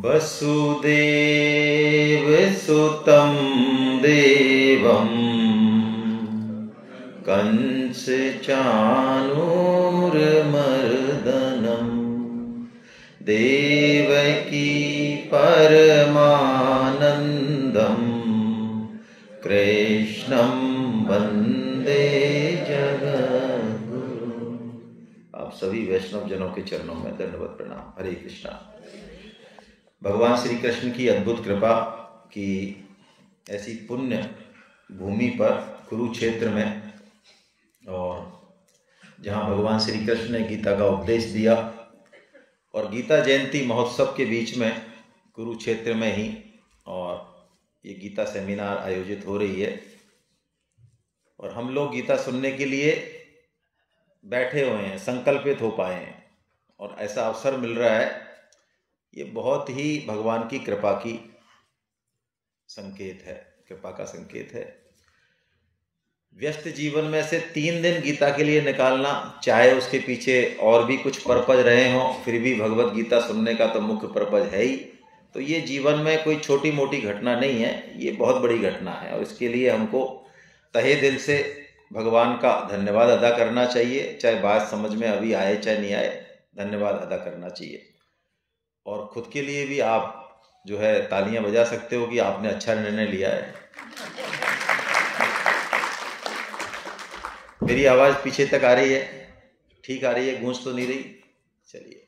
वसुदेव सुतं देवं कंस चाणूरमर्दनं देवकी परमानंदं कृष्णं वंदे जगद्गुरु। आप सभी वैष्णव जनों के चरणों में दंडवत प्रणाम। हरे कृष्णा। भगवान श्री कृष्ण की अद्भुत कृपा की ऐसी पुण्य भूमि पर कुरुक्षेत्र में, और जहाँ भगवान श्री कृष्ण ने गीता का उपदेश दिया, और गीता जयंती महोत्सव के बीच में कुरुक्षेत्र में ही और ये गीता सेमिनार आयोजित हो रही है, और हम लोग गीता सुनने के लिए बैठे हुए हैं, संकल्पित हो पाए हैं और ऐसा अवसर मिल रहा है। ये बहुत ही भगवान की कृपा की संकेत है, कृपा का संकेत है। व्यस्त जीवन में से 3 दिन गीता के लिए निकालना, चाहे उसके पीछे और भी कुछ पर्पज रहे हों, फिर भी भगवत गीता सुनने का तो मुख्य पर्पज है ही। तो ये जीवन में कोई छोटी मोटी घटना नहीं है, ये बहुत बड़ी घटना है, और इसके लिए हमको तहे दिल से भगवान का धन्यवाद अदा करना चाहिए। चाहे बात समझ में अभी आए चाहे नहीं आए, धन्यवाद अदा करना चाहिए। और खुद के लिए भी आप जो है तालियां बजा सकते हो कि आपने अच्छा निर्णय लिया है। मेरी आवाज पीछे तक आ रही है? ठीक आ रही है? गूंज तो नहीं रही? चलिए।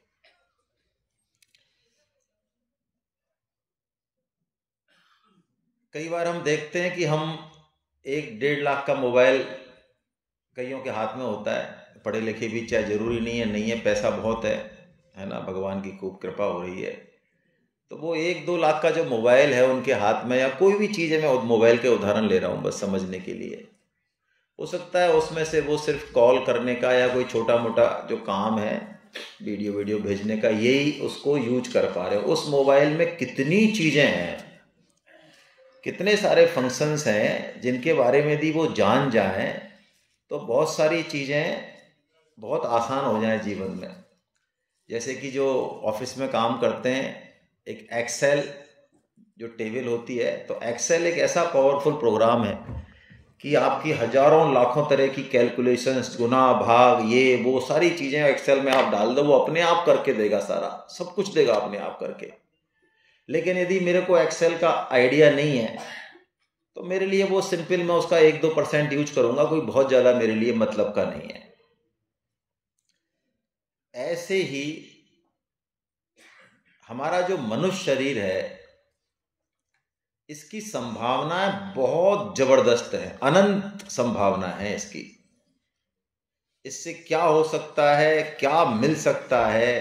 कई बार हम देखते हैं कि हम 1-1.5 लाख का मोबाइल कईयों के हाथ में होता है। पढ़े लिखे भी चाहे जरूरी नहीं है, पैसा बहुत है ना, भगवान की खूब कृपा हो रही है। तो वो 1-2 लाख का जो मोबाइल है उनके हाथ में, या कोई भी चीज़ है, मैं मोबाइल के उदाहरण ले रहा हूँ बस समझने के लिए, हो सकता है उसमें से वो सिर्फ कॉल करने का या कोई छोटा मोटा जो काम है, वीडियो भेजने का, यही उसको यूज कर पा रहे हो। उस मोबाइल में कितनी चीज़ें हैं, कितने सारे फंक्शंस हैं जिनके बारे में यदि वो जान जाएं तो बहुत सारी चीज़ें बहुत आसान हो जाएं जीवन में। जैसे कि जो ऑफिस में काम करते हैं, एक एक्सेल जो टेबल होती है, तो एक्सेल एक ऐसा पावरफुल प्रोग्राम है कि आपकी हजारों लाखों तरह की कैलकुलेशंस, गुना भाग, ये वो सारी चीज़ें एक्सेल में आप डाल दो, वो अपने आप करके देगा, सारा सब कुछ देगा अपने आप करके। लेकिन यदि मेरे को एक्सेल का आइडिया नहीं है तो मेरे लिए वो सिंपल, मैं उसका 1-2% यूज करूंगा, कोई बहुत ज़्यादा मेरे लिए मतलब का नहीं है। ऐसे ही हमारा जो मनुष्य शरीर है, इसकी संभावनाएं बहुत जबरदस्त है, अनंत संभावना है इसकी। इससे क्या हो सकता है, क्या मिल सकता है,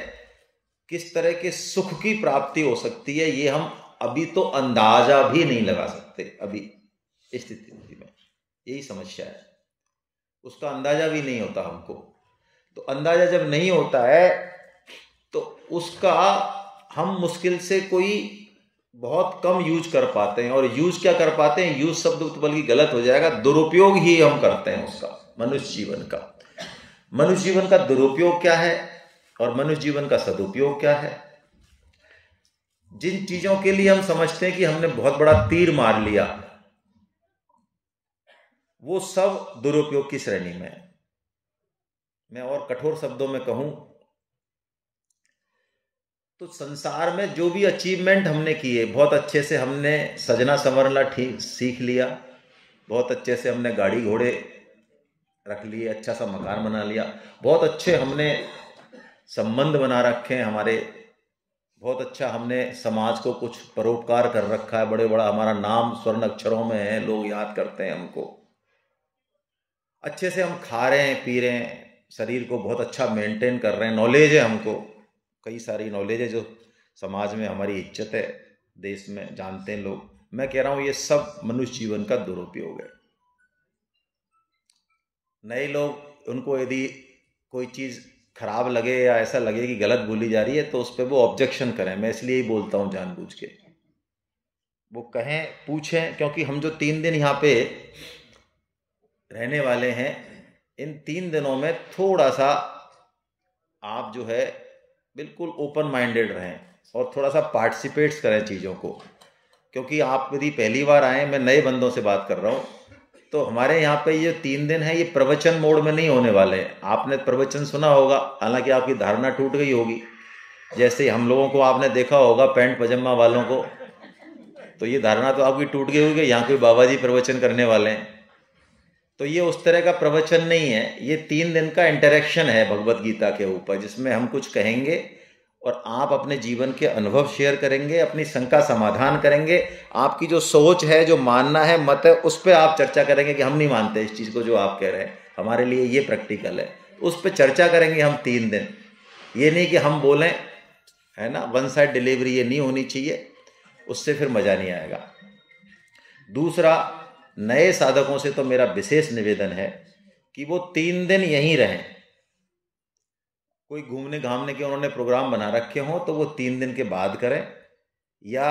किस तरह के सुख की प्राप्ति हो सकती है, ये हम अभी तो अंदाजा भी नहीं लगा सकते। अभी इस स्थिति में यही समस्या है, उसका अंदाजा भी नहीं होता हमको। तो अंदाजा जब नहीं होता है तो उसका हम मुश्किल से कोई बहुत कम यूज कर पाते हैं। और यूज क्या कर पाते हैं, यूज शब्द तो बल्कि गलत हो जाएगा, दुरुपयोग ही हम करते हैं उसका। मनुष्य जीवन का दुरुपयोग क्या है और मनुष्य जीवन का सदुपयोग क्या है? जिन चीजों के लिए हम समझते हैं कि हमने बहुत बड़ा तीर मार लिया, वो सब दुरुपयोग की श्रेणी में है। मैं और कठोर शब्दों में कहूं तो संसार में जो भी अचीवमेंट हमने किए, बहुत अच्छे से हमने सजना संवरना ठीक सीख लिया, बहुत अच्छे से हमने गाड़ी घोड़े रख लिए, अच्छा सा मकान बना लिया, बहुत अच्छे हमने संबंध बना रखे हैं हमारे, बहुत अच्छा हमने समाज को कुछ परोपकार कर रखा है, बड़े बड़ा हमारा नाम स्वर्ण अक्षरों में है, लोग याद करते हैं हमको, अच्छे से हम खा रहे हैं, पी रहे हैं, शरीर को बहुत अच्छा मेंटेन कर रहे हैं, नॉलेज है हमको, कई सारी नॉलेज है जो समाज में हमारी इज्जत है, देश में जानते हैं लोग। मैं कह रहा हूं ये सब मनुष्य जीवन का दुरुपयोग है। नए लोग, उनको यदि कोई चीज़ खराब लगे या ऐसा लगे कि गलत बोली जा रही है तो उस पर वो ऑब्जेक्शन करें। मैं इसलिए ही बोलता हूं जानबूझ के, वो कहें, पूछें, क्योंकि हम जो 3 दिन यहाँ पे रहने वाले हैं, इन 3 दिनों में थोड़ा सा आप जो है बिल्कुल ओपन माइंडेड रहें, और थोड़ा सा पार्टिसिपेट्स करें चीज़ों को। क्योंकि आप यदि पहली बार आए, मैं नए बंदों से बात कर रहा हूँ, तो हमारे यहाँ पे ये 3 दिन है, ये प्रवचन मोड में नहीं होने वाले हैं। आपने प्रवचन सुना होगा, हालांकि आपकी धारणा टूट गई होगी। जैसे हम लोगों को आपने देखा होगा पैंट पजामा वालों को, तो ये धारणा तो आपकी टूट गई होगी, यहाँ कोई बाबा जी प्रवचन करने वाले हैं। तो ये उस तरह का प्रवचन नहीं है, ये 3 दिन का इंटरेक्शन है भगवत गीता के ऊपर, जिसमें हम कुछ कहेंगे और आप अपने जीवन के अनुभव शेयर करेंगे, अपनी शंका समाधान करेंगे। आपकी जो सोच है, जो मानना है, मत है, उस पर आप चर्चा करेंगे कि हम नहीं मानते इस चीज़ को जो आप कह रहे हैं, हमारे लिए ये प्रैक्टिकल है। उस पर चर्चा करेंगे हम 3 दिन। ये नहीं कि हम बोलें, है ना, वन साइड डिलीवरी ये नहीं होनी चाहिए, उससे फिर मज़ा नहीं आएगा। दूसरा, नए साधकों से तो मेरा विशेष निवेदन है कि वो 3 दिन यहीं रहें। कोई घूमने घामने के उन्होंने प्रोग्राम बना रखे हों तो वो 3 दिन के बाद करें, या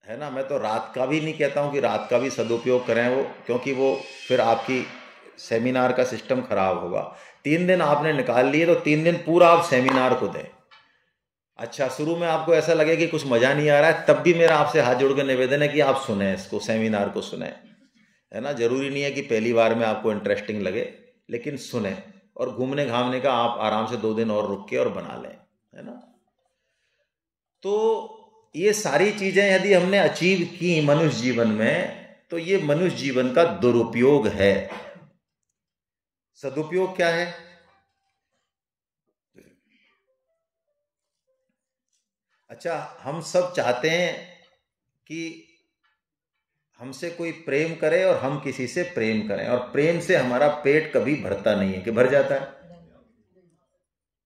है ना, मैं तो रात का भी नहीं कहता हूं कि रात का भी सदुपयोग करें वो, क्योंकि वो फिर आपकी सेमिनार का सिस्टम खराब होगा। 3 दिन आपने निकाल लिए तो 3 दिन पूरा आप सेमिनार को दें। अच्छा, शुरू में आपको ऐसा लगे कि कुछ मज़ा नहीं आ रहा है, तब भी मेरा आपसे हाथ जोड़ कर निवेदन है कि आप सुने इसको, सेमिनार को सुने, है ना। जरूरी नहीं है कि पहली बार में आपको इंटरेस्टिंग लगे, लेकिन सुने। और घूमने घामने का आप आराम से 2 दिन और रुक के और बना लें, है ना। तो ये सारी चीज़ें यदि हमने अचीव की मनुष्य जीवन में, तो ये मनुष्य जीवन का दुरुपयोग है। सदुपयोग क्या है? अच्छा, हम सब चाहते हैं कि हमसे कोई प्रेम करे और हम किसी से प्रेम करें, और प्रेम से हमारा पेट कभी भरता नहीं है, कि भर जाता है?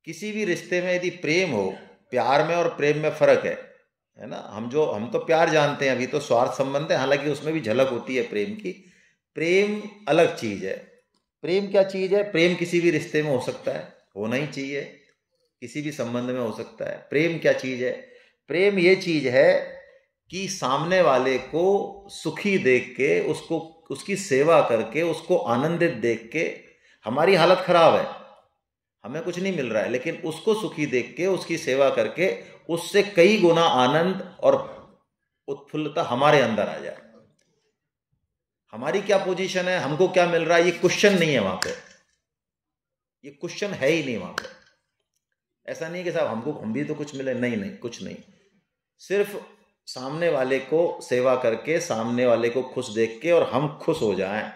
किसी भी रिश्ते में यदि प्रेम हो, प्यार में और प्रेम में फर्क है ना। हम तो प्यार जानते हैं, अभी तो स्वार्थ संबंध है, हालांकि उसमें भी झलक होती है प्रेम की। प्रेम अलग चीज है। प्रेम क्या चीज है? प्रेम किसी भी रिश्ते में हो सकता है, होना ही चाहिए, किसी भी संबंध में हो सकता है। प्रेम क्या चीज है? प्रेम ये चीज है कि सामने वाले को सुखी देख के, उसको, उसकी सेवा करके, उसको आनंदित देख के, हमारी हालत खराब है, हमें कुछ नहीं मिल रहा है, लेकिन उसको सुखी देख के, उसकी सेवा करके, उससे कई गुना आनंद और उत्फुल्लता हमारे अंदर आ जाए। हमारी क्या पोजीशन है, हमको क्या मिल रहा है, ये क्वेश्चन नहीं है वहां पे, ये क्वेश्चन है ही नहीं वहां पे। ऐसा नहीं है कि साहब हमको, हम भी तो कुछ मिले, नहीं नहीं, कुछ नहीं। सिर्फ सामने वाले को सेवा करके, सामने वाले को खुश देख के, और हम खुश हो जाएं,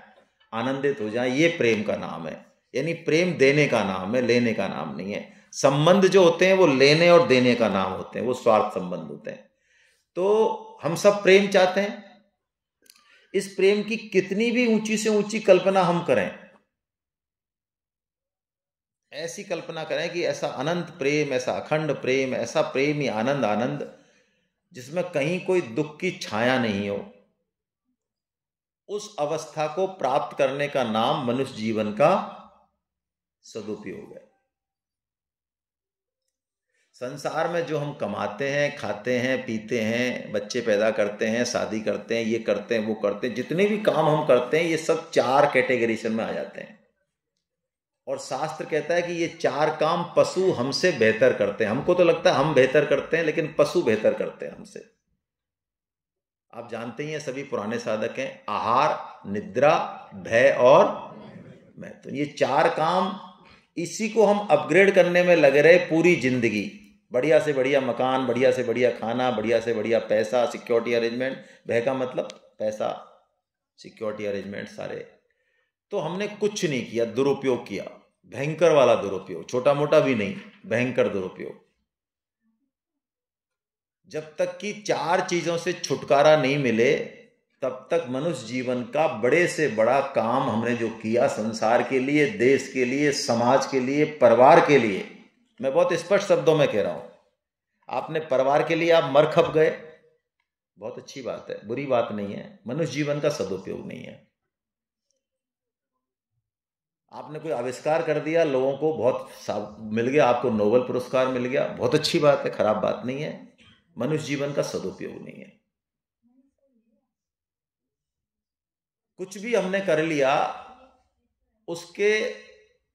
आनंदित हो जाएं, ये प्रेम का नाम है। यानी प्रेम देने का नाम है, लेने का नाम नहीं है। संबंध जो होते हैं वो लेने और देने का नाम होते हैं, वो स्वार्थ संबंध होते हैं। तो हम सब प्रेम चाहते हैं। इस प्रेम की कितनी भी ऊंची से ऊंची कल्पना हम करें, ऐसी कल्पना करें कि ऐसा अनंत प्रेम, ऐसा अखंड प्रेम, ऐसा प्रेम ही आनंद आनंद, जिसमें कहीं कोई दुख की छाया नहीं हो, उस अवस्था को प्राप्त करने का नाम मनुष्य जीवन का सदुपयोग है। संसार में जो हम कमाते हैं, खाते हैं, पीते हैं, बच्चे पैदा करते हैं, शादी करते हैं, ये करते हैं, वो करते हैं, जितने भी काम हम करते हैं, ये सब 4 कैटेगरीशन में आ जाते हैं। और शास्त्र कहता है कि ये 4 काम पशु हमसे बेहतर करते हैं। हमको तो लगता है हम बेहतर करते हैं, लेकिन पशु बेहतर करते हैं हमसे। आप जानते ही हैं, सभी पुराने साधक हैं, आहार, निद्रा, भय और मैथुन। ये 4 काम, इसी को हम अपग्रेड करने में लगे रहे पूरी जिंदगी। बढ़िया से बढ़िया मकान, बढ़िया से बढ़िया खाना, बढ़िया से बढ़िया पैसा, सिक्योरिटी अरेंजमेंट। भय का मतलब पैसा, सिक्योरिटी अरेंजमेंट सारे। तो हमने कुछ नहीं किया, दुरुपयोग किया, भयंकर वाला दुरुपयोग, छोटा मोटा भी नहीं, भयंकर दुरुपयोग। जब तक कि 4 चीजों से छुटकारा नहीं मिले, तब तक मनुष्य जीवन का बड़े से बड़ा काम हमने जो किया, संसार के लिए, देश के लिए, समाज के लिए, परिवार के लिए, मैं बहुत स्पष्ट शब्दों में कह रहा हूं, आपने परिवार के लिए आप मर खप गए, बहुत अच्छी बात है, बुरी बात नहीं है, मनुष्य जीवन का सदुपयोग नहीं है। आपने कोई आविष्कार कर दिया, लोगों को बहुत मिल गया, आपको नोबेल पुरस्कार मिल गया, बहुत अच्छी बात है, खराब बात नहीं है, मनुष्य जीवन का सदुपयोग नहीं है। कुछ भी हमने कर लिया, उसके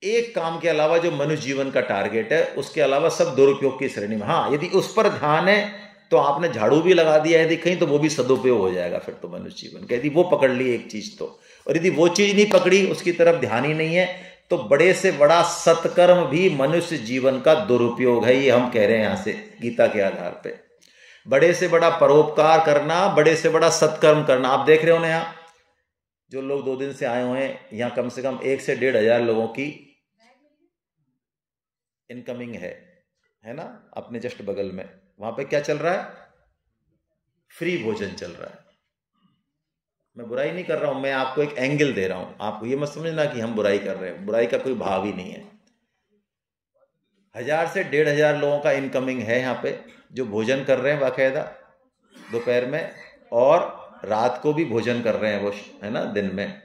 एक काम के अलावा जो मनुष्य जीवन का टारगेट है, उसके अलावा सब दुरुपयोग की श्रेणी में। हाँ, यदि उस पर ध्यान है तो आपने झाड़ू भी लगा दिया यदि कहीं, तो वो भी सदुपयोग हो जाएगा फिर तो मनुष्य जीवन का, यदि वो पकड़ ली एक चीज तो। और यदि वो चीज नहीं पकड़ी, उसकी तरफ ध्यान ही नहीं है, तो बड़े से बड़ा सत्कर्म भी मनुष्य जीवन का दुरुपयोग है। ये हम कह रहे हैं यहां से गीता के आधार पे। बड़े से बड़ा परोपकार करना, बड़े से बड़ा सत्कर्म करना। आप देख रहे हो ना, यहाँ जो लोग 2 दिन से आए हुए हैं, यहाँ कम से कम 1 से 1,500 लोगों की इनकमिंग है ना, अपने जस्ट बगल में। वहां पे क्या चल रहा है? फ्री भोजन चल रहा है। मैं बुराई नहीं कर रहा हूं, मैं आपको एक एंगल दे रहा हूं। आपको ये मत समझना कि हम बुराई कर रहे हैं, बुराई का कोई भाव ही नहीं है। 1000 से 1,500 लोगों का इनकमिंग है यहाँ पे, जो भोजन कर रहे हैं बाकायदा दोपहर में, और रात को भी भोजन कर रहे हैं वो, है ना, दिन में।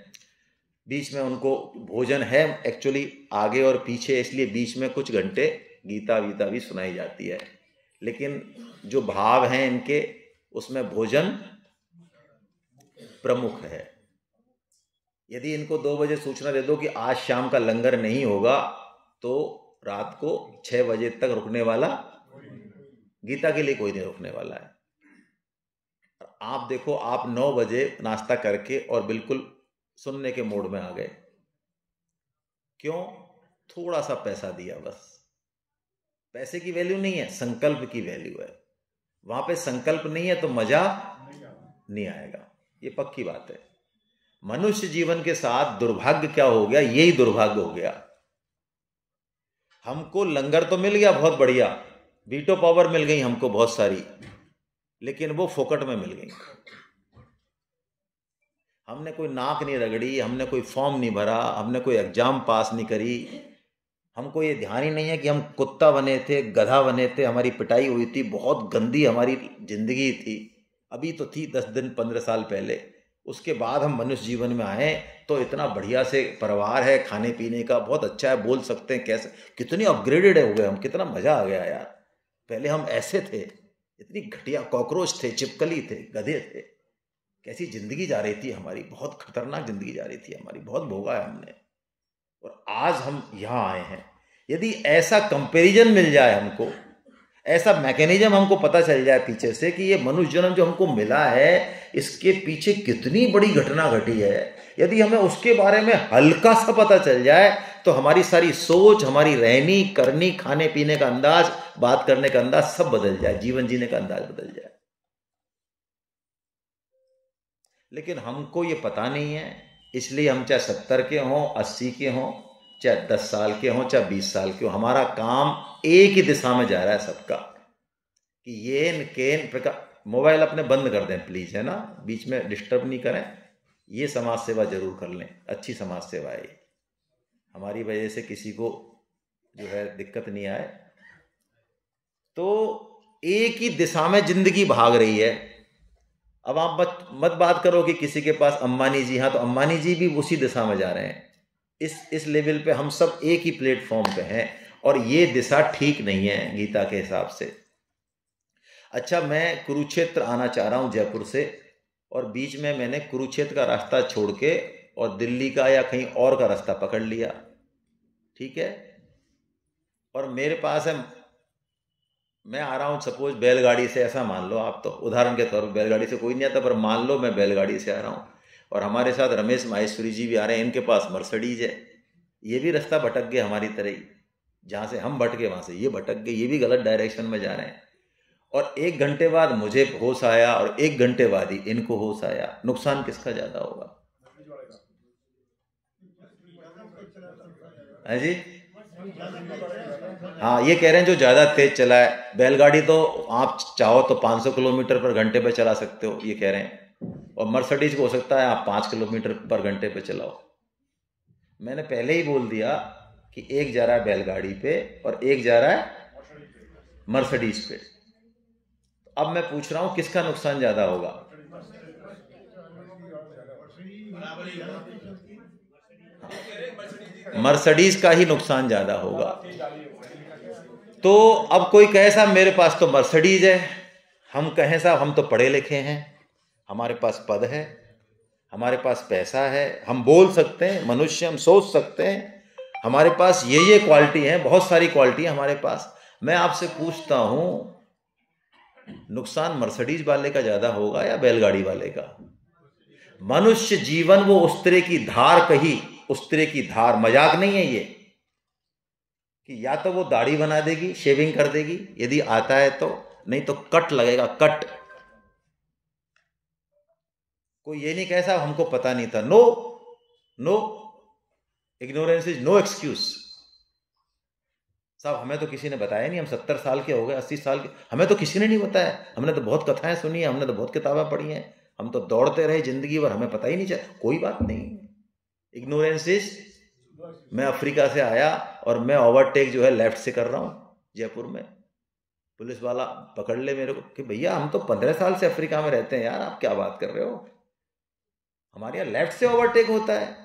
बीच में उनको भोजन है एक्चुअली आगे और पीछे, इसलिए बीच में कुछ घंटे गीता वीता भी सुनाई जाती है, लेकिन जो भाव हैं इनके, उसमें भोजन प्रमुख है। यदि इनको 2 बजे सूचना दे दो कि आज शाम का लंगर नहीं होगा, तो रात को 6 बजे तक रुकने वाला, गीता के लिए कोई नहीं रुकने वाला है। आप देखो, आप 9 बजे नाश्ता करके और बिल्कुल सुनने के मोड में आ गए। क्यों? थोड़ा सा पैसा दिया बस। पैसे की वैल्यू नहीं है, संकल्प की वैल्यू है। वहां पे संकल्प नहीं है तो मजा नहीं आएगा, ये पक्की बात है। मनुष्य जीवन के साथ दुर्भाग्य क्या हो गया? यही दुर्भाग्य हो गया। हमको लंगर तो मिल गया बहुत बढ़िया, वीटो पावर मिल गई हमको बहुत सारी, लेकिन वो फोकट में मिल गई। हमने कोई नाक नहीं रगड़ी, हमने कोई फॉर्म नहीं भरा, हमने कोई एग्जाम पास नहीं करी, हमको ये ध्यान ही नहीं है कि हम कुत्ता बने थे, गधा बने थे, हमारी पिटाई हुई थी, बहुत गंदी हमारी जिंदगी थी। अभी तो थी 10 दिन 15 साल पहले। उसके बाद हम मनुष्य जीवन में आए तो इतना बढ़िया से परिवार है, खाने पीने का बहुत अच्छा है, बोल सकते हैं कैसे, कितनी अपग्रेडेड हो गए हम, कितना मजा आ गया यार। पहले हम ऐसे थे, इतनी घटिया कॉकरोच थे, चिपकली थे, गधे थे, कैसी जिंदगी जा रही थी हमारी, बहुत खतरनाक जिंदगी जा रही थी हमारी, बहुत भोगा है हमने, और आज हम यहाँ आए हैं। यदि ऐसा कंपैरिजन मिल जाए हमको, ऐसा मैकेनिज्म हमको पता चल जाए पीछे से कि ये मनुष्य जन्म जो हमको मिला है, इसके पीछे कितनी बड़ी घटना घटी है, यदि हमें उसके बारे में हल्का सा पता चल जाए, तो हमारी सारी सोच, हमारी रहनी करनी, खाने पीने का अंदाज, बात करने का अंदाज सब बदल जाए, जीवन जीने का अंदाज बदल जाए। लेकिन हमको ये पता नहीं है, इसलिए हम चाहे 70 के हों, 80 के हों, चाहे 10 साल के हों, चाहे 20 साल के हों, हमारा काम एक ही दिशा में जा रहा है सबका, कि येन केन प्रकार। मोबाइल अपने बंद कर दें प्लीज, है ना, बीच में डिस्टर्ब नहीं करें। ये समाज सेवा जरूर कर लें, अच्छी समाज सेवा है, हमारी वजह से किसी को जो है दिक्कत नहीं आए। तो एक ही दिशा में जिंदगी भाग रही है। अब आप मत बात करो कि किसी के पास अंबानी जी, हाँ तो अंबानी जी भी उसी दिशा में जा रहे हैं। इस लेवल पे हम सब एक ही प्लेटफॉर्म पे हैं, और ये दिशा ठीक नहीं है गीता के हिसाब से। अच्छा, मैं कुरुक्षेत्र आना चाह रहा हूं जयपुर से, और बीच में मैंने कुरुक्षेत्र का रास्ता छोड़ के और दिल्ली का या कहीं और का रास्ता पकड़ लिया, ठीक है, और मेरे पास है, मैं आ रहा हूं सपोज बैलगाड़ी से, ऐसा मान लो आप, तो उदाहरण के तौर पर बैलगाड़ी से कोई नहीं आता, पर मान लो मैं बैलगाड़ी से आ रहा हूं, और हमारे साथ रमेश माहेश्वरी जी भी आ रहे हैं, इनके पास मर्सिडीज है, ये भी रास्ता भटक गए हमारी तरह ही, जहाँ से हम भटके वहाँ से ये भटक गए, ये भी गलत डायरेक्शन में जा रहे हैं। और 1 घंटे बाद मुझे होश आया, और 1 घंटे बाद ही इनको होश आया। नुकसान किसका ज़्यादा होगा? है जी? हाँ, ये कह रहे हैं जो ज़्यादा तेज चलाए। बैलगाड़ी तो आप चाहो तो 500 किलोमीटर पर घंटे पे चला सकते हो, ये कह रहे हैं, और मर्सिडीज को हो सकता है आप 5 किलोमीटर पर घंटे पे चलाओ। मैंने पहले ही बोल दिया कि एक जा रहा है बैलगाड़ी पे और एक जा रहा है मर्सिडीज पे। अब मैं पूछ रहा हूं किसका नुकसान ज्यादा होगा? मर्सिडीज का ही नुकसान ज्यादा होगा। तो अब कोई कहे साहब मेरे पास तो मर्सिडीज है, हम कहें साहब हम तो पढ़े लिखे हैं, हमारे पास पद है, हमारे पास पैसा है, हम बोल सकते हैं, मनुष्य हम सोच सकते हैं, हमारे पास ये क्वालिटी है, बहुत सारी क्वालिटी है हमारे पास। मैं आपसे पूछता हूं, नुकसान मर्सिडीज वाले का ज्यादा होगा या बैलगाड़ी वाले का? मनुष्य जीवन वो उस तरह की धार कही, उस तरह की धार, मजाक नहीं है ये, कि या तो वो दाढ़ी बना देगी, शेविंग कर देगी यदि आता है तो, नहीं तो कट लगेगा, कट। कोई ये नहीं कहे साहब हमको पता नहीं था। No no, ignorance is no excuse. साहब हमें तो किसी ने बताया नहीं, हम 70 साल के हो गए, 80 साल के, हमें तो किसी ने नहीं बताया। हमने तो बहुत कथाएं सुनी है, हमने तो बहुत किताबें पढ़ी हैं, हम तो दौड़ते रहे जिंदगी भर, हमें पता ही नहीं चला। कोई बात नहीं, इग्नोरेंस इज। मैं अफ्रीका से आया और मैं ओवरटेक जो है लेफ्ट से कर रहा हूं जयपुर में, पुलिस वाला पकड़ ले मेरे को कि भैया हम तो 15 साल से अफ्रीका में रहते हैं यार, आप क्या बात कर रहे हो, हमारे यहाँ लेफ्ट से ओवरटेक होता है,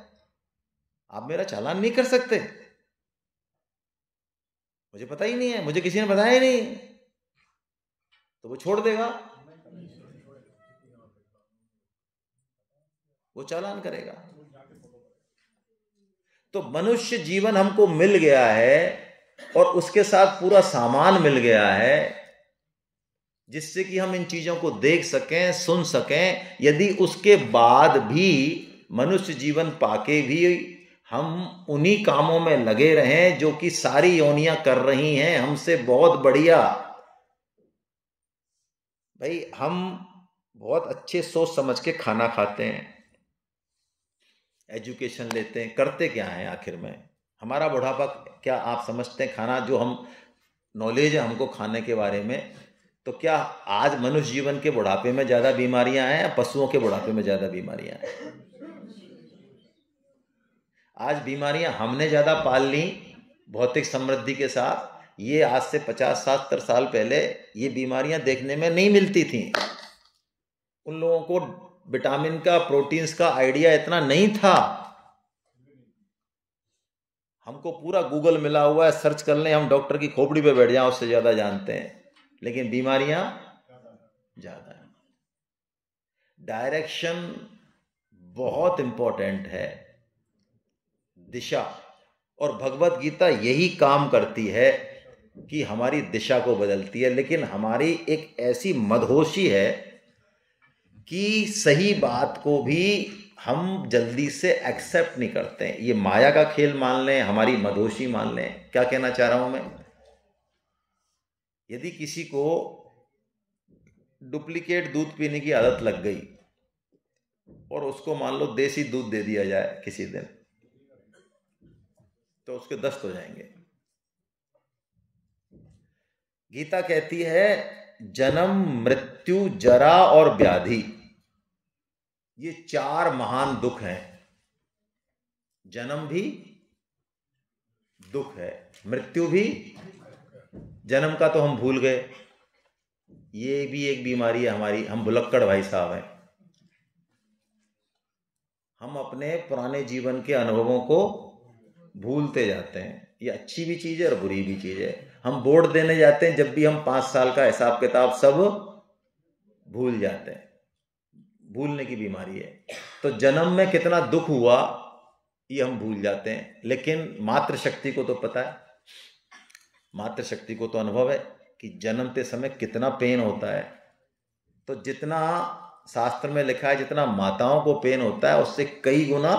आप मेरा चालान नहीं कर सकते। मुझे पता ही नहीं है, मुझे किसी ने बताया ही नहीं, तो वो छोड़ देगा, वो चालान करेगा। तो मनुष्य जीवन हमको मिल गया है और उसके साथ पूरा सामान मिल गया है जिससे कि हम इन चीजों को देख सकें, सुन सकें। यदि उसके बाद भी मनुष्य जीवन पाके भी हम उन्हीं कामों में लगे रहें जो कि सारी योनियां कर रही हैं हमसे बहुत बढ़िया। भाई हम बहुत अच्छे सोच समझ के खाना खाते हैं, एजुकेशन लेते हैं, करते क्या है आखिर में? हमारा बुढ़ापा क्या आप समझते हैं? खाना जो हम नॉलेज है हमको खाने के बारे में, तो क्या आज मनुष्य जीवन के बुढ़ापे में ज्यादा बीमारियां हैं या पशुओं के बुढ़ापे में ज्यादा बीमारियां हैं? आज बीमारियां हमने ज्यादा पाल ली भौतिक समृद्धि के साथ। ये आज से 50-70 साल पहले ये बीमारियां देखने में नहीं मिलती थी। उन लोगों को विटामिन का, प्रोटीन्स का आइडिया इतना नहीं था। हमको पूरा गूगल मिला हुआ है, सर्च कर लें, हम डॉक्टर की खोपड़ी पे बैठ जाएं, उससे ज्यादा जानते हैं, लेकिन बीमारियां ज्यादा हैं। डायरेक्शन बहुत इंपॉर्टेंट है, दिशा, और भगवत गीता यही काम करती है कि हमारी दिशा को बदलती है। लेकिन हमारी एक ऐसी मदहोशी है कि सही बात को भी हम जल्दी से एक्सेप्ट नहीं करते हैं। ये माया का खेल मान लें, हमारी मदहोशी मान लें। क्या कहना चाह रहा हूं मैं? यदि किसी को डुप्लीकेट दूध पीने की आदत लग गई और उसको मान लो देसी दूध दे दिया जाए किसी दिन, तो उसके दस्त हो जाएंगे। गीता कहती है जन्म, मृत्यु, जरा और व्याधि, ये 4 महान दुख हैं। जन्म भी दुख है, मृत्यु भी, जन्म का तो हम भूल गए, ये भी एक बीमारी है हमारी, हम भुलक्कड़ भाई साहब हैं। हम अपने पुराने जीवन के अनुभवों को भूलते जाते हैं। ये अच्छी भी चीज है और बुरी भी चीज है। हम बोर्ड देने जाते हैं, जब भी हम 5 साल का हिसाब किताब सब भूल जाते हैं, भूलने की बीमारी है। तो जन्म में कितना दुख हुआ ये हम भूल जाते हैं, लेकिन मातृशक्ति को तो पता है, मातृशक्ति को तो अनुभव है कि जन्मते समय कितना पेन होता है। तो जितना शास्त्र में लिखा है जितना माताओं को पेन होता है उससे कई गुना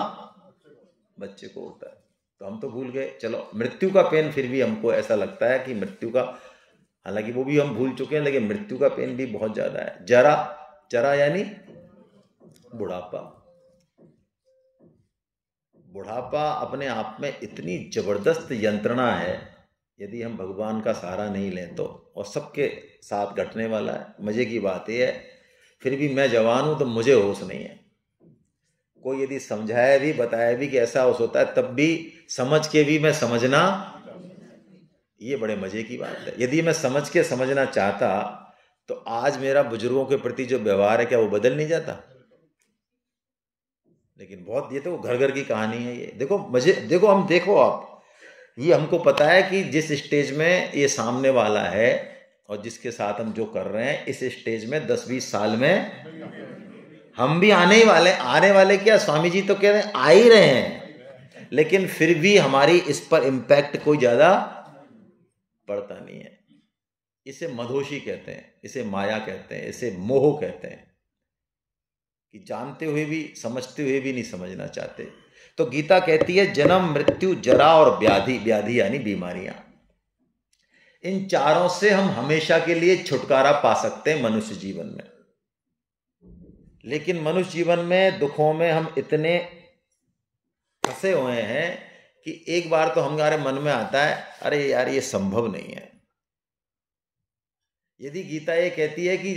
बच्चे को होता है। तो हम तो भूल गए। चलो मृत्यु का पेन फिर भी हमको ऐसा लगता है कि मृत्यु का, हालांकि वो भी हम भूल चुके हैं, लेकिन मृत्यु का पेन भी बहुत ज्यादा है। जरा, जरा यानी बुढ़ापा। बुढ़ापा अपने आप में इतनी जबरदस्त यंत्रणा है, यदि हम भगवान का सहारा नहीं लें तो, और सबके साथ घटने वाला है। मजे की बात यह है फिर भी मैं जवान हूं तो मुझे होश नहीं है। कोई यदि समझाया भी, बताया भी कि ऐसा होश होता है, तब भी समझ के भी मैं समझना, ये बड़े मजे की बात है। यदि मैं समझ के समझना चाहता तो आज मेरा बुजुर्गों के प्रति जो व्यवहार है क्या वो बदल नहीं जाता? लेकिन बहुत, ये तो घर घर की कहानी है ये। देखो मजे, देखो हम, देखो आप, ये हमको पता है कि जिस स्टेज में ये सामने वाला है और जिसके साथ हम जो कर रहे हैं, इस स्टेज में 10-20 साल में हम भी आने ही वाले। आने वाले क्या, स्वामी जी तो कह रहे हैं आ ही रहे हैं। लेकिन फिर भी हमारी इस पर इम्पैक्ट कोई ज़्यादा पड़ता नहीं है। इसे मधोशी कहते हैं, इसे माया कहते हैं, इसे मोह कहते हैं, कि जानते हुए भी समझते हुए भी नहीं समझना चाहते। तो गीता कहती है जन्म मृत्यु जरा और व्याधि, व्याधि यानी बीमारियां, इन चारों से हम हमेशा के लिए छुटकारा पा सकते हैं मनुष्य जीवन में। लेकिन मनुष्य जीवन में दुखों में हम इतने फंसे हुए हैं कि एक बार तो हमारे मन में आता है अरे यार ये संभव नहीं है। यदि गीता ये कहती है कि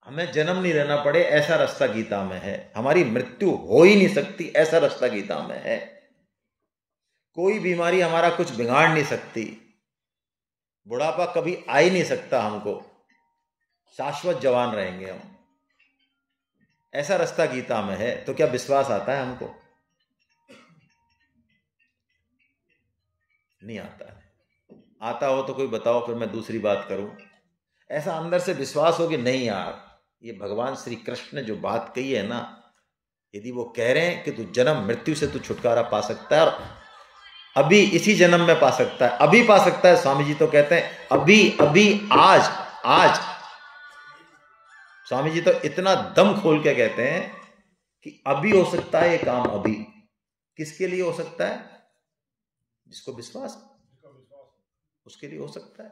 हमें जन्म नहीं लेना पड़े, ऐसा रास्ता गीता में है, हमारी मृत्यु हो ही नहीं सकती, ऐसा रास्ता गीता में है, कोई बीमारी हमारा कुछ बिगाड़ नहीं सकती, बुढ़ापा कभी आ ही नहीं सकता हमको, शाश्वत जवान रहेंगे हम, ऐसा रास्ता गीता में है, तो क्या विश्वास आता है हमको? नहीं आता है। आता हो तो कोई बताओ, फिर मैं दूसरी बात करूं। ऐसा अंदर से विश्वास हो कि नहीं यार, ये भगवान श्री कृष्ण ने जो बात कही है ना, यदि वो कह रहे हैं कि तू जन्म मृत्यु से तू छुटकारा पा सकता है और अभी इसी जन्म में पा सकता है, अभी पा सकता है। स्वामी जी तो कहते हैं अभी अभी आज आज। स्वामी जी तो इतना दम खोल के कहते हैं कि अभी हो सकता है ये काम, अभी। किसके लिए हो सकता है? जिसको विश्वास उसके लिए हो सकता है।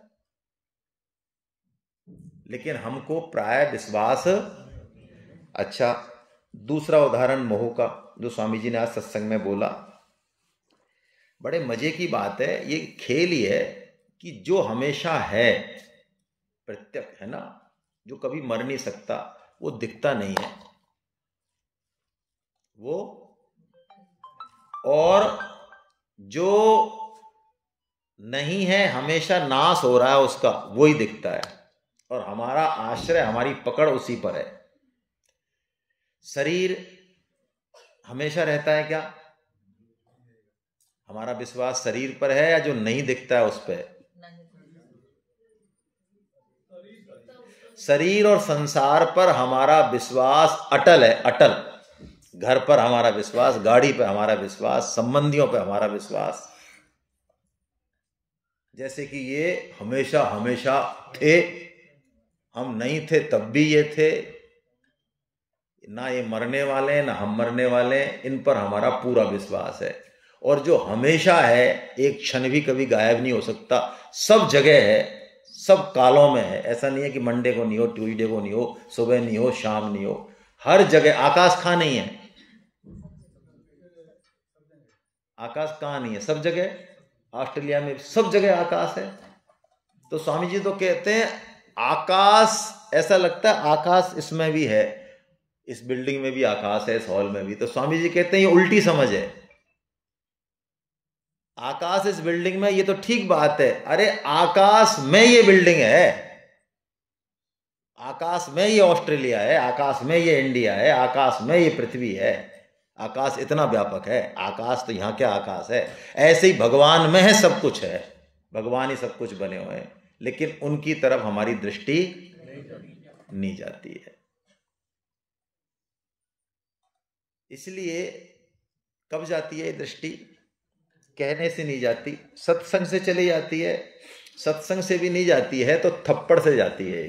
लेकिन हमको प्राय विश्वास। अच्छा, दूसरा उदाहरण मोह का जो स्वामी जी ने आज सत्संग में बोला, बड़े मजे की बात है। ये खेल ही है कि जो हमेशा है, प्रत्यक्ष है ना, जो कभी मर नहीं सकता, वो दिखता नहीं है वो, और जो नहीं है हमेशा नाश हो रहा है उसका, वही दिखता है, और हमारा आश्रय, हमारी पकड़ उसी पर है। शरीर हमेशा रहता है क्या? हमारा विश्वास शरीर पर है या जो नहीं दिखता है उस पर? शरीर और संसार पर हमारा विश्वास अटल है, अटल। घर पर हमारा विश्वास, गाड़ी पर हमारा विश्वास, संबंधियों पर हमारा विश्वास, जैसे कि ये हमेशा हमेशा थे, हम नहीं थे तब भी ये थे, ना ये मरने वाले ना हम मरने वाले, इन पर हमारा पूरा विश्वास है। और जो हमेशा है, एक क्षण भी कभी गायब नहीं हो सकता, सब जगह है, सब कालों में है। ऐसा नहीं है कि मंडे को नहीं हो, ट्यूसडे को नहीं हो, सुबह नहीं हो, शाम नहीं हो, हर जगह। आकाश कहाँ नहीं है? आकाश कहाँ नहीं है? सब जगह। ऑस्ट्रेलिया में सब जगह आकाश है। तो स्वामी जी तो कहते हैं आकाश, ऐसा लगता है आकाश इसमें भी है, इस बिल्डिंग में भी आकाश है, इस हॉल में भी। तो स्वामी जी कहते हैं ये उल्टी समझ है। आकाश इस बिल्डिंग में, ये तो ठीक बात है, अरे आकाश में ये बिल्डिंग है, आकाश में ये ऑस्ट्रेलिया है, आकाश में ये इंडिया है, आकाश में ये पृथ्वी है। आकाश इतना व्यापक है, आकाश तो यहाँ क्या आकाश है। ऐसे ही भगवान में है, सब कुछ है, भगवान ही सब कुछ बने हुए हैं, लेकिन उनकी तरफ हमारी दृष्टि नहीं जाती है। इसलिए कब जाती है दृष्टि? कहने से नहीं जाती, सत्संग से चली जाती है। सत्संग से भी नहीं जाती है तो थप्पड़ से जाती है।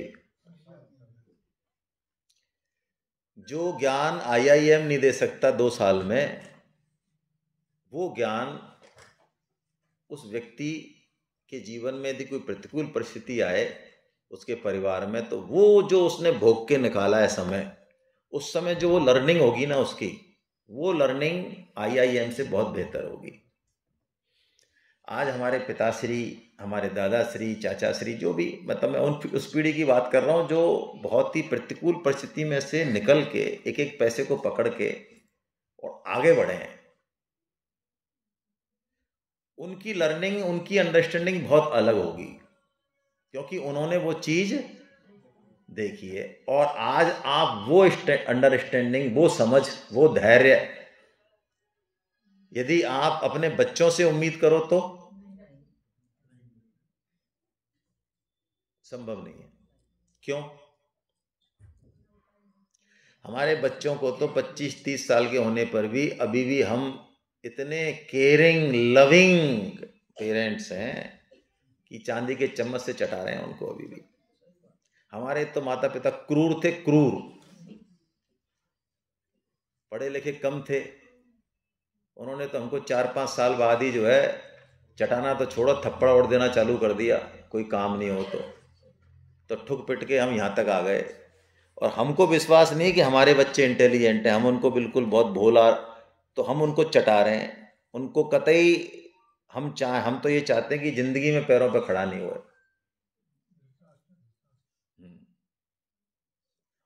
जो ज्ञान IIM नहीं दे सकता 2 साल में, वो ज्ञान उस व्यक्ति के जीवन में यदि कोई प्रतिकूल परिस्थिति आए उसके परिवार में, तो वो जो उसने भोग के निकाला है समय, उस समय जो वो लर्निंग होगी ना उसकी, वो लर्निंग IIM से बहुत बेहतर होगी। आज हमारे पिताश्री, हमारे दादाश्री, चाचाश्री, जो भी, मतलब मैं उस पीढ़ी की बात कर रहा हूँ जो बहुत ही प्रतिकूल परिस्थिति में से निकल के एक एक पैसे को पकड़ के और आगे बढ़े हैं, उनकी लर्निंग, उनकी अंडरस्टैंडिंग बहुत अलग होगी, क्योंकि उन्होंने वो चीज देखी है। और आज आप वो अंडरस्टैंडिंग, वो समझ, वो धैर्य यदि आप अपने बच्चों से उम्मीद करो तो संभव नहीं है। क्यों? हमारे बच्चों को तो 25-30 साल के होने पर भी अभी भी हम इतने केयरिंग लविंग पेरेंट्स हैं कि चांदी के चम्मच से चटा रहे हैं उनको अभी भी। हमारे तो माता पिता क्रूर थे, क्रूर, पढ़े लिखे कम थे, उन्होंने तो हमको 4-5 साल बाद ही जो है चटाना तो छोड़ो, थप्पड़ और देना चालू कर दिया, कोई काम नहीं हो तो ठुक पिट के हम यहाँ तक आ गए। और हमको विश्वास नहीं कि हमारे बच्चे इंटेलिजेंट हैं, हम उनको बिल्कुल बहुत भोला, तो हम उनको चटा रहे हैं। उनको कतई हम तो ये चाहते हैं कि जिंदगी में पैरों पर खड़ा नहीं हुए।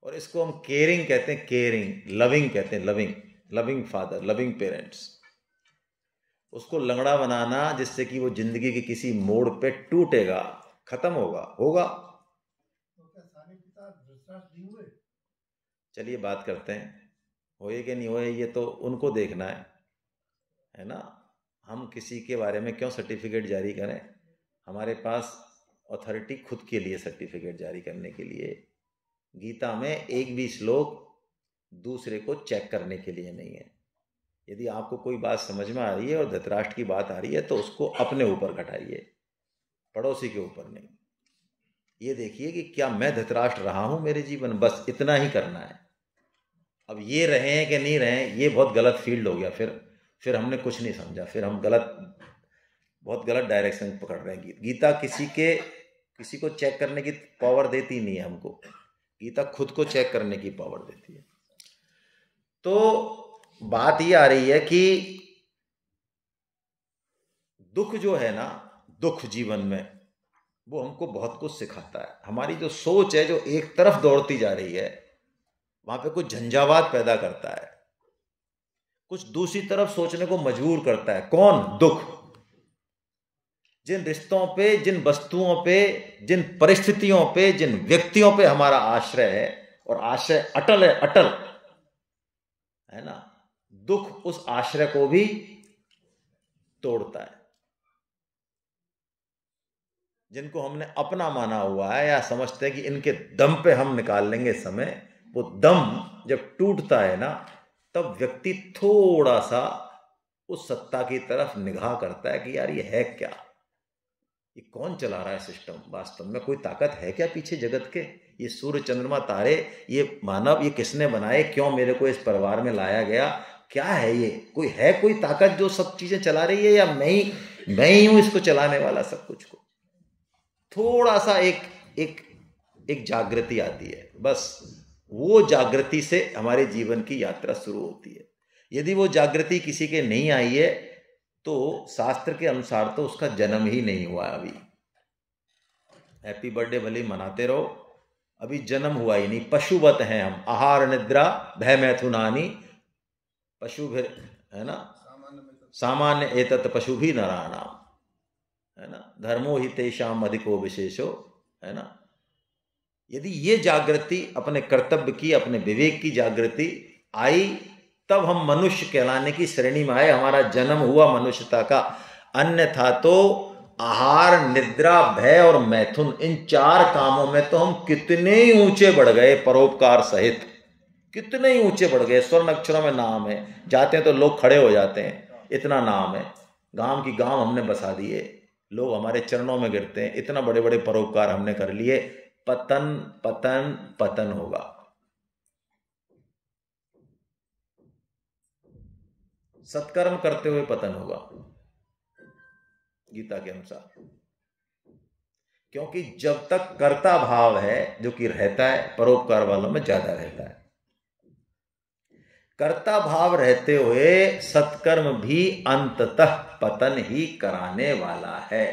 और इसको हम केयरिंग कहते हैं, केयरिंग, लविंग कहते हैं, लविंग फादर, लविंग पेरेंट्स। उसको लंगड़ा बनाना जिससे कि वो जिंदगी के किसी मोड़ पे टूटेगा, खत्म होगा। चलिए बात करते हैं, होए कि नहीं होए ये तो उनको देखना है ना। हम किसी के बारे में क्यों सर्टिफिकेट जारी करें? हमारे पास अथॉरिटी खुद के लिए सर्टिफिकेट जारी करने के लिए। गीता में एक भी श्लोक दूसरे को चेक करने के लिए नहीं है। यदि आपको कोई बात समझ में आ रही है और धृतराष्ट्र की बात आ रही है तो उसको अपने ऊपर घटाइए, पड़ोसी के ऊपर नहीं। ये देखिए कि क्या मैं धृतराष्ट्र रहा हूं मेरे जीवन, बस इतना ही करना है। अब ये रहे हैं कि नहीं रहे, ये बहुत गलत फील्ड हो गया। फिर हमने कुछ नहीं समझा, फिर हम बहुत गलत डायरेक्शन पकड़ रहे हैं। गीता किसी को चेक करने की पावर देती नहीं है हमको, गीता खुद को चेक करने की पावर देती है। तो बात ये आ रही है कि दुख जो है ना, दुख जीवन में वो हमको बहुत कुछ सिखाता है। हमारी जो सोच है जो एक तरफ दौड़ती जा रही है, वहां पे कुछ झंझावात पैदा करता है, कुछ दूसरी तरफ सोचने को मजबूर करता है। कौन? दुख। जिन रिश्तों पे, जिन वस्तुओं पे, जिन परिस्थितियों पे, जिन व्यक्तियों पे हमारा आश्रय है, और आश्रय अटल है, अटल है ना, दुख उस आश्रय को भी तोड़ता है। जिनको हमने अपना माना हुआ है या समझते हैं कि इनके दम पे हम निकाल लेंगे समय, वो दम जब टूटता है ना, तब व्यक्ति थोड़ा सा उस सत्ता की तरफ निगाह करता है कि यार ये है क्या, ये कौन चला रहा है सिस्टम, वास्तव में कोई ताकत है क्या पीछे जगत के? ये सूर्य चंद्रमा तारे, ये मानव, ये किसने बनाए, क्यों मेरे को इस परिवार में लाया गया, क्या है ये? कोई ताकत जो सब चीजें चला रही है, या मैं ही हूं इसको चलाने वाला सब कुछ को? थोड़ा सा एक जागृति आती है, बस वो जागृति से हमारे जीवन की यात्रा शुरू होती है। यदि वो जागृति किसी के नहीं आई है तो शास्त्र के अनुसार तो उसका जन्म ही नहीं हुआ अभी। हैप्पी बर्थडे भले मनाते रहो, अभी जन्म हुआ ही नहीं। पशुवत हैं हम, आहार निद्रा भय मैथुनानि, पशु भी है ना, सामान्य एतत् पशु भी नराणाम, है ना, धर्मो ही तेषाम अधिको विशेषो, है ना। यदि ये जागृति अपने कर्तव्य की, अपने विवेक की जागृति आई, तब हम मनुष्य कहलाने की श्रेणी में आए, हमारा जन्म हुआ मनुष्यता का। अन्यथा तो आहार, निद्रा, भय और मैथुन, इन 4 कामों में तो हम कितने ही ऊंचे बढ़ गए, परोपकार सहित कितने ही ऊंचे बढ़ गए। स्वर्ण अक्षरों में नाम है, जाते हैं तो लोग खड़े हो जाते हैं, इतना नाम है। गांव की गांव हमने बसा दिए, लोग हमारे चरणों में गिरते हैं, इतना बड़े बड़े परोपकार हमने कर लिए। पतन पतन पतन होगा। सत्कर्म करते हुए पतन होगा गीता के अनुसार, क्योंकि जब तक कर्ता भाव है जो कि रहता है, परोपकार वालों में ज्यादा रहता है। कर्ता भाव रहते हुए सत्कर्म भी अंततः पतन ही कराने वाला है।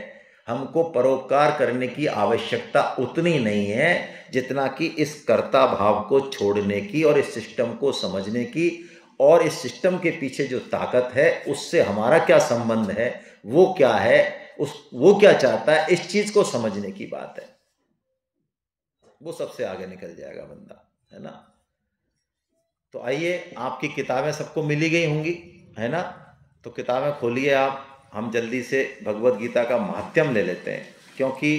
हमको परोपकार करने की आवश्यकता उतनी नहीं है जितना कि इस कर्ता भाव को छोड़ने की और इस सिस्टम को समझने की, और इस सिस्टम के पीछे जो ताकत है उससे हमारा क्या संबंध है, वो क्या है, वो क्या चाहता है, इस चीज को समझने की बात है। वो सबसे आगे निकल जाएगा बंदा, है ना। तो आइए, आपकी किताबें सबको मिली गई होंगी, है ना, तो किताबें खोलिए आप। हम जल्दी से भगवत गीता का महात्म्य ले लेते हैं, क्योंकि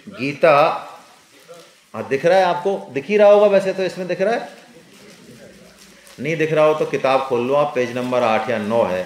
गीता दिख रहा है आपको, दिख ही रहा होगा वैसे तो, इसमें दिख रहा है, नहीं दिख रहा हो तो किताब खोल लो आप, पेज नंबर 8 या 9 है।